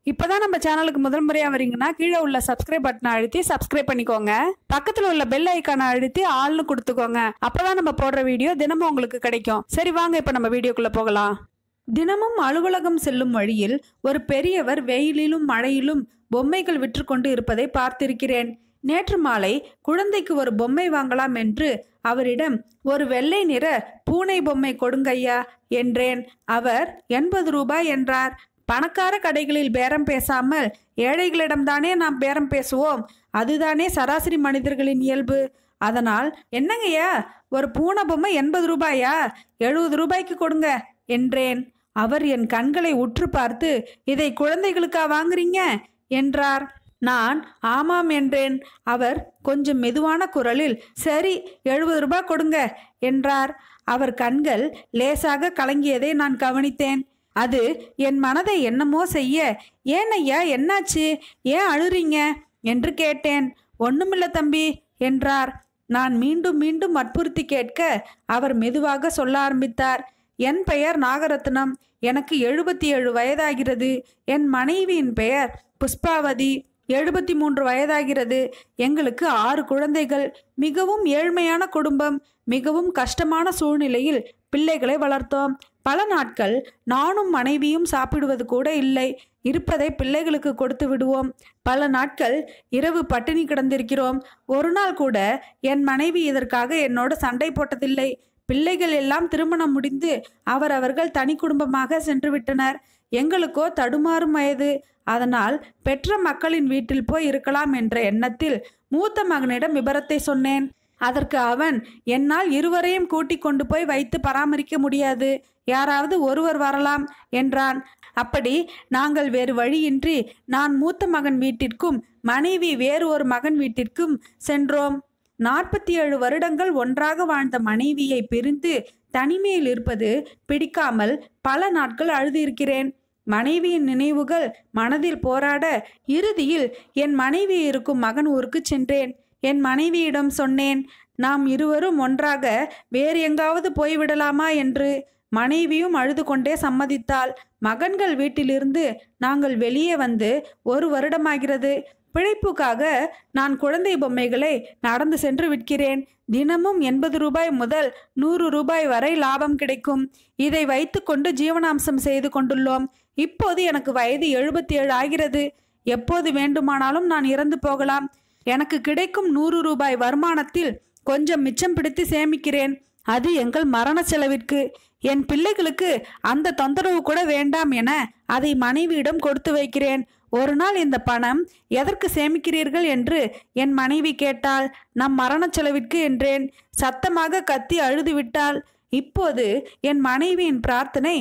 இப்பதான் நம்ம சேனலுக்கு முதல் முறையா வரீங்கன்னா கீழே உள்ள சப்ஸ்கிரைப் பட்டனை அழுத்தி சப்ஸ்கிரைப் பண்ணிக்கோங்க. பக்கத்துல உள்ள பெல் ஐக்கானை அழுத்தி ஆல்னு கொடுத்துக்கோங்க. அப்பதான் நம்ம போடுற வீடியோ தினமும் உங்களுக்கு கிடைக்கும். சரி வாங்க இப்ப நம்ம வீடியோக்குள்ள போகலாம். தினமும் அலுவலகம் செல்லும் வழியில் ஒரு பெரியவர் வெயிலிலும் மழையிலும் பொம்மைகள் விற்று கொண்டு இருப்பதை பார்த்திருக்கிறேன். நேற்று மாலை குழந்தைக்கு ஒரு பொம்மை வாங்கலாம் என்று அவரிடம் ஒரு வெள்ளை நிற பூனை பொம்மை கொடுங்கய்யா என்றேன். அவர் 80 ரூபாய் என்றார். பணக்கார கடைகளில் பேரம் பேசாமல் ஏழைகளிடம்தானே நாம் பேரம் பேசுவோம். அதுதானே சராசரி மனிதர்களின் இயல்பு. அதனால் என்னங்கய்யா ஒரு பூனை பொம்மை 80 ரூபாயா, 70 ரூபாய்க்கு கொடுங்க என்றேன். அவர் என் கண்களை உற்று பார்த்து இதை குழந்தைகளுக்கா வாங்குறீங்க என்றார். நான் ஆமாம் என்றேன். அவர் கொஞ்சம் மெதுவான குரலில் சரி 70 ரூபாய் கொடுங்க என்றார். அவர் கண்கள் லேசாக கலங்கியதை நான் கவனித்தேன். அது என் மனதை என்னமோ செய்ய, ஏன் ஐயா என்னாச்சு, ஏன் அழுறீங்க என்று கேட்டேன். ஒண்ணுமில்ல தம்பி என்றார். நான் மீண்டும் மீண்டும் வற்புறுத்தி கேட்க அவர் மெதுவாக சொல்ல ஆரம்பித்தார். என் பெயர் நாகரத்னம். எனக்கு 77 வயதாகிறது. என் மனைவியின் பெயர் புஷ்பாவதி. 73 வயதாகிறது. எங்களுக்கு 6 குழந்தைகள். மிகவும் ஏழ்மையான குடும்பம். மிகவும் கஷ்டமான சூழ்நிலையில் பிள்ளைகளை வளர்த்தோம். பல நாட்கள் நானும் மனைவியும் சாப்பிடுவது கூட இல்லை. இருப்பதை பிள்ளைகளுக்கு கொடுத்து விடுவோம். பல நாட்கள் இரவு பட்டினி கிடந்திருக்கிறோம். ஒரு நாள் கூட என் மனைவி இதற்காக என்னோடு சண்டை போட்டதில்லை. பிள்ளைகள் எல்லாம் திருமணம் முடிந்து அவர்கள் தனி குடும்பமாக சென்று விட்டனர். எங்களுக்கோ தடுமாறும் வயது. அதனால் பெற்ற மக்களின் வீட்டில் போய் இருக்கலாம் என்ற எண்ணத்தில் மூத்த மகனிடம் விபரத்தை சொன்னேன். அதற்கு அவன் என்னால் இருவரையும் கூட்டிக் கொண்டு போய் வைத்து பராமரிக்க முடியாது, யாராவது ஒருவர் வரலாம் என்றான். அப்படி நாங்கள் வேறு வழியின்றி நான் மூத்த மகன் வீட்டிற்கும் மனைவி வேறு ஒரு மகன் வீட்டிற்கும் சென்றோம். 47 வருடங்கள் ஒன்றாக வாழ்ந்த மனைவியை பிரிந்து தனிமையில் இருப்பது பிடிக்காமல் பல நாட்கள் அழுதிருக்கிறேன். மனைவியின் நினைவுகள் மனதில் போராட இறுதியில் என் மனைவி இருக்கும் மகன் ஊருக்கு சென்றேன். என் மனைவியிடம் சொன்னேன், நாம் இருவரும் ஒன்றாக வேறு எங்காவது போய்விடலாமா என்று. மனைவியும் அழுது கொண்டே சம்மதித்தாள். மகன்கள் வீட்டிலிருந்து நாங்கள் வெளியே வந்து 1 வருடமாகிறது. பிழைப்புக்காக நான் குழந்தை பொம்மைகளை நடந்து சென்று விற்கிறேன். தினமும் 80 ரூபாய் முதல் 100 ரூபாய் வரை லாபம் கிடைக்கும். இதை வைத்துக்கொண்டு ஜீவனாம்சம் செய்து கொண்டுள்ளோம். இப்போது எனக்கு வயது 77 ஆகிறது. எப்போது வேண்டுமானாலும் நான் இறந்து போகலாம். எனக்கு கிடைக்கும் 100 ரூபாய் வருமானத்தில் கொஞ்சம் மிச்சம் பிடித்து சேமிக்கிறேன். அது எங்கள் மரண செலவிற்கு. என் பிள்ளைகளுக்கு அந்த தொந்தரவு கூட வேண்டாம் என அதை மனைவியிடம் கொடுத்து வைக்கிறேன். ஒரு நாள் இந்த பணம் எதற்கு சேமிக்கிறீர்கள் என்று என் மனைவி கேட்டாள். நம் மரண செலவிற்கு என்றேன். சத்தமாக கத்தி அழுது விட்டாள். இப்போது என் மனைவியின் பிரார்த்தனை,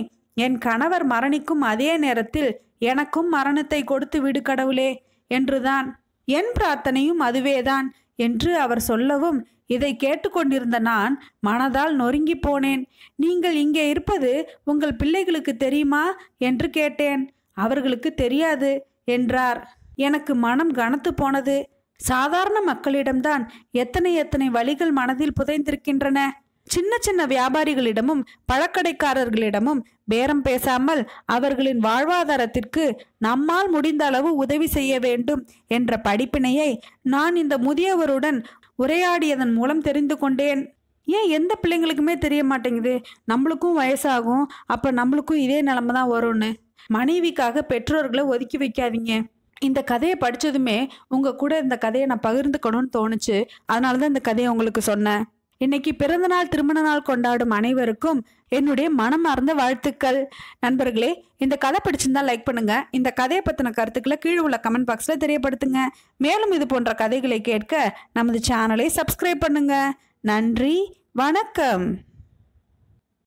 என் கணவர் மரணிக்கும் அதே நேரத்தில் எனக்கும் மரணத்தை கொடுத்து விடு கடவுளே என்றுதான். என் பிரார்த்தனையும் அதுவேதான் என்று அவர் சொல்லவும் இதை கேட்டுக்கொண்டிருந்த நான் மனதால் நொறுங்கி போனேன். நீங்கள் இங்கே இருப்பது உங்கள் பிள்ளைகளுக்கு தெரியுமா என்று கேட்டேன். அவர்களுக்கு தெரியாது என்றார். எனக்கு மனம் கனத்து போனது. சாதாரண மக்களிடம்தான் எத்தனை எத்தனை வழிகள் மனதில் புதைந்திருக்கின்றன. சின்ன சின்ன வியாபாரிகளிடமும் பழக்கடைக்காரர்களிடமும் பேரம் பேசாமல் அவர்களின் வாழ்வாதாரத்திற்கு நம்மால் முடிந்த அளவு உதவி செய்ய வேண்டும் என்ற படிப்பினையை நான் இந்த முதியவருடன் உரையாடியதன் மூலம் தெரிந்து கொண்டேன். ஏன் எந்த பிள்ளைங்களுக்குமே தெரிய மாட்டேங்குது? நம்மளுக்கும் வயசாகும், அப்போ நம்மளுக்கும் இதே நிலைமை தான் வரும்னு. மனைவிக்காக பெற்றோர்களை ஒதுக்கி வைக்காதீங்க. இந்த கதையை படித்ததுமே உங்கள் கூட இந்த கதையை நான் பகிர்ந்துக்கணும்னு தோணுச்சு. அதனால தான் இந்த கதையை உங்களுக்கு சொன்னேன். இன்னைக்கு பிறந்த நாள் திருமண நாள் கொண்டாடும் அனைவருக்கும் என்னுடைய மனமார்ந்த வாழ்த்துக்கள். நண்பர்களே, இந்த கதை பிடிச்சிருந்தா லைக் பண்ணுங்க. இந்த கதையை பற்றின கருத்துக்களை கீழே உள்ள கமெண்ட் பாக்ஸில் தெரியப்படுத்துங்க. மேலும் இது போன்ற கதைகளை கேட்க நமது சேனலை சப்ஸ்கிரைப் பண்ணுங்க. நன்றி, வணக்கம்.